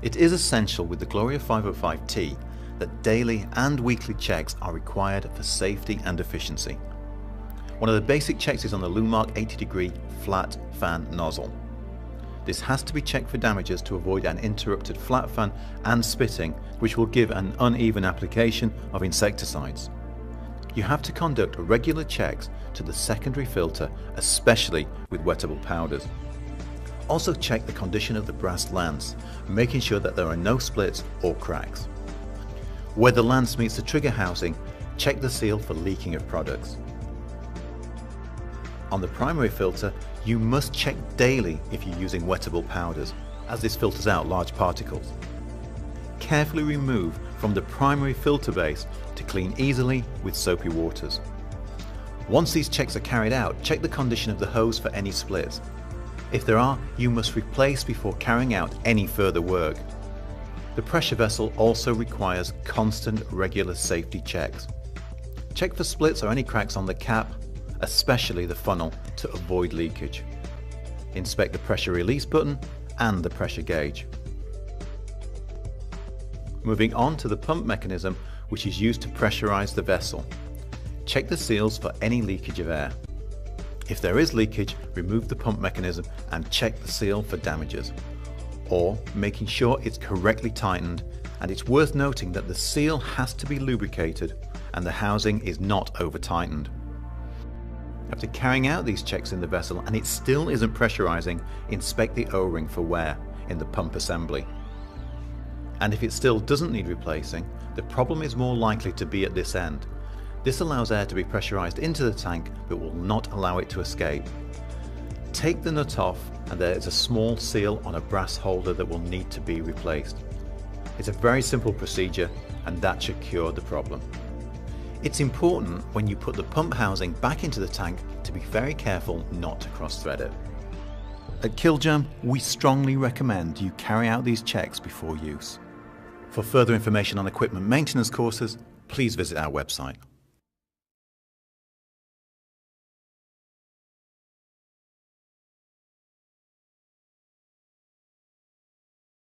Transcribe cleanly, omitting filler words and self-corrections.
It is essential with the Gloria 505T that daily and weekly checks are required for safety and efficiency. One of the basic checks is on the Lumark 80-degree flat fan nozzle. This has to be checked for damages to avoid an interrupted flat fan and spitting, which will give an uneven application of insecticides. You have to conduct regular checks to the secondary filter, especially with wettable powders. Also check the condition of the brass lance, making sure that there are no splits or cracks. Where the lance meets the trigger housing, check the seal for leaking of products. On the primary filter, you must check daily if you're using wettable powders, as this filters out large particles. Carefully remove from the primary filter base to clean easily with soapy waters. Once these checks are carried out, check the condition of the hose for any splits. If there are, you must replace before carrying out any further work. The pressure vessel also requires constant regular safety checks. Check for splits or any cracks on the cap, especially the funnel, to avoid leakage. Inspect the pressure release button and the pressure gauge. Moving on to the pump mechanism, which is used to pressurize the vessel. Check the seals for any leakage of air. If there is leakage, remove the pump mechanism and check the seal for damages, or making sure it's correctly tightened, and it's worth noting that the seal has to be lubricated and the housing is not over tightened. After carrying out these checks in the vessel and it still isn't pressurizing, inspect the O-ring for wear in the pump assembly. And if it still doesn't need replacing, the problem is more likely to be at this end. This allows air to be pressurized into the tank but will not allow it to escape. Take the nut off and there is a small seal on a brass holder that will need to be replaced. It's a very simple procedure and that should cure the problem. It's important when you put the pump housing back into the tank to be very careful not to cross-thread it. At Kilgerm, we strongly recommend you carry out these checks before use. For further information on equipment maintenance courses, please visit our website.